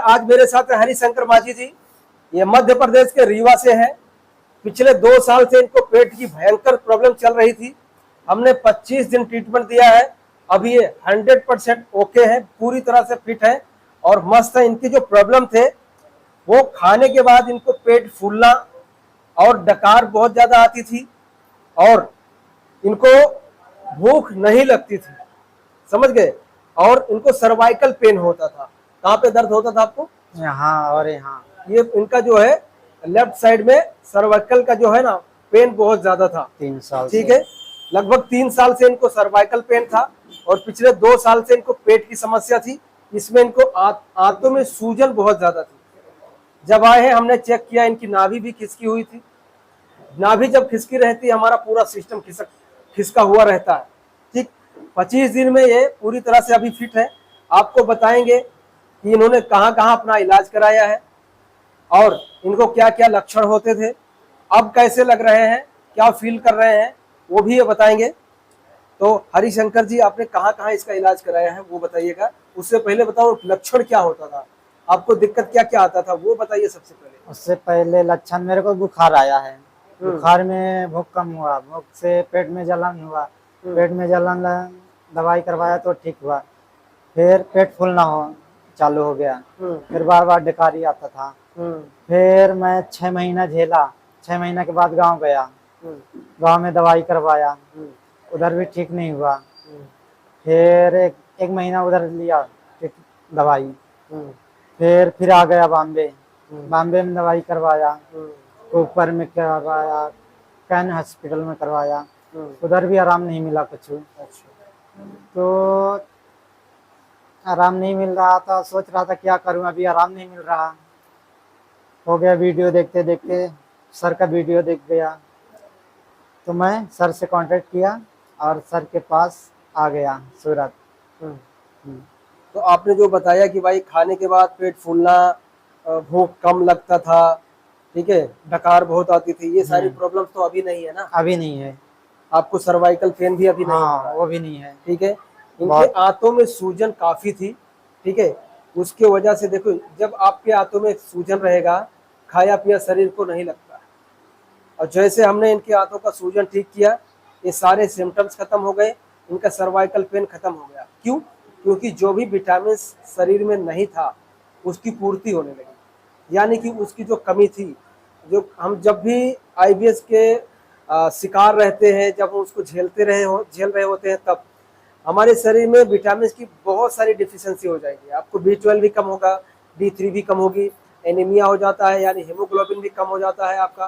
आज मेरे साथ हरिशंकर माझी जी, ये मध्य प्रदेश के रीवा से हैं। पिछले 2 साल से इनको पेट की भयंकर प्रॉब्लम चल रही थी। हमने 25 दिन ट्रीटमेंट दिया है। अभी ये 100% ओके है, पूरी तरह से फिट है और मस्त है। इनकी जो प्रॉब्लम थे वो खाने के बाद इनको पेट फूलना और डकार बहुत ज्यादा आती थी और इनको भूख नहीं लगती थी, समझ गए। और इनको सर्वाइकल पेन होता था। कहाँ पे दर्द होता था आपको? यहाँ और यहाँ। ये इनका जो है लेफ्ट साइड में सर्वाइकल का जो है ना पेन बहुत ज्यादा था। 3 साल ठीक है, लगभग 3 साल से इनको सर्वाइकल पेन था और पिछले 2 साल से इनको पेट की समस्या थी। इसमें इनको आंतों में सूजन बहुत ज्यादा थी। जब आए हैं हमने चेक किया, इनकी नाभि भी खिसकी हुई थी। नाभि जब खिसकी रहती है हमारा पूरा सिस्टम खिसका हुआ रहता है। ठीक, 25 दिन में ये पूरी तरह से अभी फिट है। आपको बताएंगे कि इन्होंने कहाँ कहाँ अपना इलाज कराया है और इनको क्या क्या लक्षण होते थे, अब कैसे लग रहे हैं, क्या फील कर रहे हैं, वो भी ये बताएंगे। तो हरिशंकर जी, आपने कहाँ कहाँ इसका इलाज कराया है वो बताइएगा। उससे पहले बताओ लक्षण क्या होता था, आपको दिक्कत क्या क्या आता था वो बताइए सबसे पहले। उससे पहले लक्षण मेरे को बुखार आया है। बुखार में भूख कम हुआ, भूख से पेट में जलन हुआ, पेट में जलन दवाई करवाया तो ठीक हुआ। फिर पेट फूलना चालू हो गया, फिर बार बार डकारी आता था। फिर मैं 6 महीना झेला। 6 महीने के बाद गांव गया, गांव में दवाई करवाया, उधर भी ठीक नहीं हुआ। फिर एक महीना उधर लिया दवाई, फिर आ गया बॉम्बे। बॉम्बे में दवाई करवाया, ऊपर में करवाया, कैन हॉस्पिटल में करवाया, उधर भी आराम नहीं मिला कुछ। तो आराम नहीं मिल रहा था, सोच रहा था क्या करूं, अभी आराम नहीं मिल रहा। हो गया वीडियो देखते देखते, सर का वीडियो देख गया तो मैं सर से कांटेक्ट किया और सर के पास आ गया सूरत। तो आपने जो बताया कि भाई खाने के बाद पेट फूलना, भूख कम लगता था, ठीक है, डकार बहुत आती थी, ये सारी प्रॉब्लम तो अभी नहीं है ना? अभी नहीं है। आपको सर्वाइकल पेन भी अभी नहीं है? वो भी नहीं है। ठीक है। इनके आंतों में सूजन काफी थी, ठीक है। उसके वजह से देखो, जब आपके आंतों में सूजन रहेगा, खाया पिया शरीर को नहीं लगता। और जैसे हमने इनके आंतों का सूजन ठीक किया, ये सारे सिम्टम्स खत्म हो गए, इनका सर्वाइकल पेन खत्म हो गया। क्यों? क्योंकि जो भी विटामिन शरीर में नहीं था उसकी पूर्ति होने लगी, यानी कि उसकी जो कमी थी, जो हम जब भी आईबीएस के शिकार रहते हैं, जब हम उसको झेल रहे होते हैं, तब हमारे शरीर में विटामिन की बहुत सारी डिफिशियंसी हो जाएगी। आपको B12 भी कम होगा, D3 भी कम होगी, एनीमिया हो जाता है, यानी हीमोग्लोबिन भी कम हो जाता है आपका,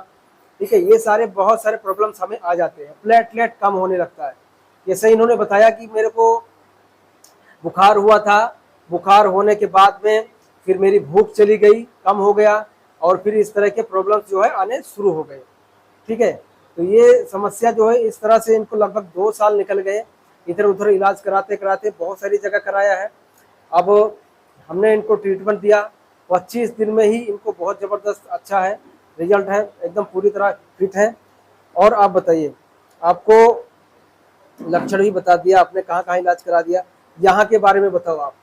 ठीक है। ये सारे बहुत सारे प्रॉब्लम्स हमें आ जाते हैं, प्लेटलेट कम होने लगता है। जैसे इन्होंने बताया कि मेरे को बुखार हुआ था, बुखार होने के बाद में फिर मेरी भूख चली गई, कम हो गया और फिर इस तरह के प्रॉब्लम्स जो है आने शुरू हो गए, ठीक है। तो ये समस्या जो है इस तरह से इनको लगभग 2 साल निकल गए, इधर उधर इलाज कराते कराते बहुत सारी जगह कराया है। अब हमने इनको ट्रीटमेंट दिया, 25 दिन में ही इनको बहुत ज़बरदस्त अच्छा है, रिजल्ट है, एकदम पूरी तरह फिट है। और आप बताइए, आपको लक्षण भी बता दिया आपने, कहाँ कहाँ इलाज करा दिया, यहाँ के बारे में बताओ आप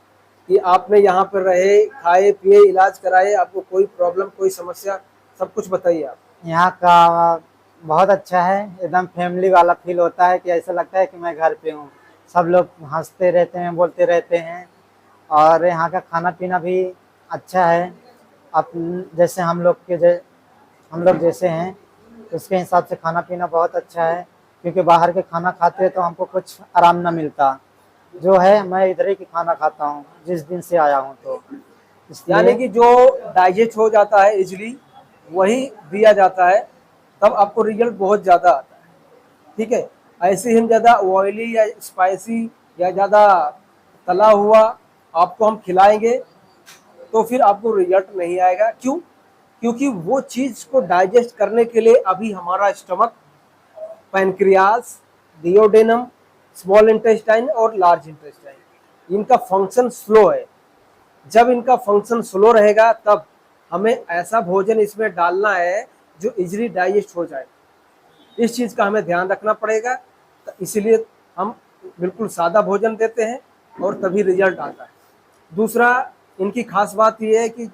कि आपने यहाँ पर रहे, खाए पिए, इलाज कराए, आपको कोई प्रॉब्लम, कोई समस्या, सब कुछ बताइए आप। यहाँ का बहुत अच्छा है, एकदम फैमिली वाला फील होता है कि ऐसा लगता है कि मैं घर पे हूँ। सब लोग हंसते रहते हैं, बोलते रहते हैं और यहाँ का खाना पीना भी अच्छा है। अब जैसे हम लोग जैसे हैं उसके हिसाब से खाना पीना बहुत अच्छा है, क्योंकि बाहर के खाना खाते हैं तो हमको कुछ आराम ना मिलता। जो है मैं इधर ही की खाना खाता हूँ जिस दिन से आया हूँ, तो यानी कि जो डाइजेस्ट हो जाता है इजीली वही दिया जाता है, तब आपको रिजल्ट बहुत ज़्यादा आता है, ठीक है। ऐसे ही हम ज़्यादा ऑयली या स्पाइसी या ज़्यादा तला हुआ आपको हम खिलाएंगे तो फिर आपको रिजल्ट नहीं आएगा। क्यों? क्योंकि वो चीज़ को डाइजेस्ट करने के लिए अभी हमारा stomach, pancreas, duodenum, small intestine और लार्ज इंटेस्टाइन, इनका फंक्शन स्लो है। जब इनका फंक्शन स्लो रहेगा तब हमें ऐसा भोजन इसमें डालना है जो इजीली डाइजेस्ट हो जाए। इस चीज़ का हमें ध्यान रखना पड़ेगा, तो इसीलिए हम बिल्कुल सादा भोजन देते हैं और तभी रिजल्ट आता है। दूसरा, इनकी खास बात यह है कि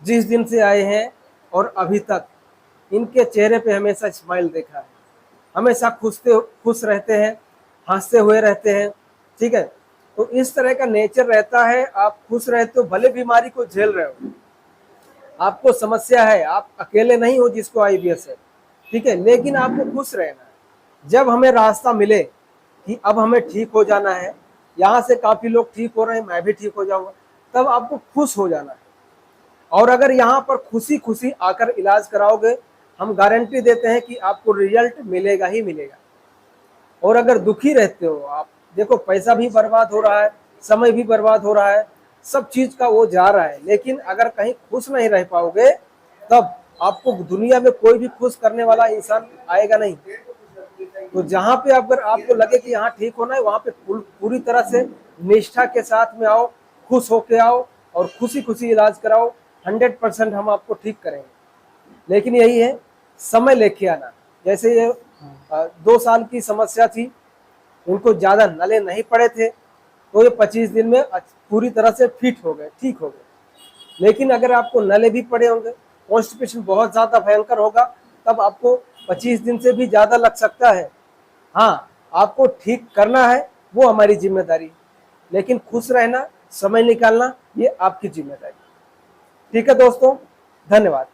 जिस दिन से आए हैं और अभी तक इनके चेहरे पे हमेशा स्माइल देखा है, हमेशा खुश रहते हैं, हंसते हुए रहते हैं। ठीक है, तो इस तरह का नेचर रहता है। आप खुश रहते हो, भले बीमारी को झेल रहे हो, आपको समस्या है, आप अकेले नहीं हो जिसको IBS है, ठीक है, लेकिन आपको खुश रहना है। जब हमें रास्ता मिले कि अब हमें ठीक हो जाना है, यहाँ से काफी लोग ठीक हो रहे हैं, मैं भी ठीक हो जाऊंगा, तब आपको खुश हो जाना है। और अगर यहाँ पर खुशी खुशी आकर इलाज कराओगे, हम गारंटी देते हैं कि आपको रिजल्ट मिलेगा ही मिलेगा। और अगर दुखी रहते हो आप, देखो पैसा भी बर्बाद हो रहा है, समय भी बर्बाद हो रहा है, सब चीज का वो जा रहा है, लेकिन अगर कहीं खुश नहीं रह पाओगे तब आपको दुनिया में कोई भी खुश करने वाला इंसान आएगा नहीं। तो जहाँ पे अगर आपको लगे कि यहाँ ठीक होना है, वहां पे पूरी तरह से निष्ठा के साथ में आओ, खुश होके आओ और खुशी खुशी इलाज कराओ। 100% हम आपको ठीक करेंगे। लेकिन यही है, समय लेके आना। जैसे ये 2 साल की समस्या थी, उनको ज्यादा नले नहीं पड़े थे, तो ये 25 दिन में पूरी तरह से फिट हो गए, ठीक हो गए। लेकिन अगर आपको नले भी पड़े होंगे, कॉन्स्टिपेशन बहुत ज्यादा भयंकर होगा, तब आपको 25 दिन से भी ज्यादा लग सकता है। हाँ, आपको ठीक करना है, वो हमारी जिम्मेदारी, लेकिन खुश रहना, समय निकालना, ये आपकी जिम्मेदारी। ठीक है दोस्तों, धन्यवाद।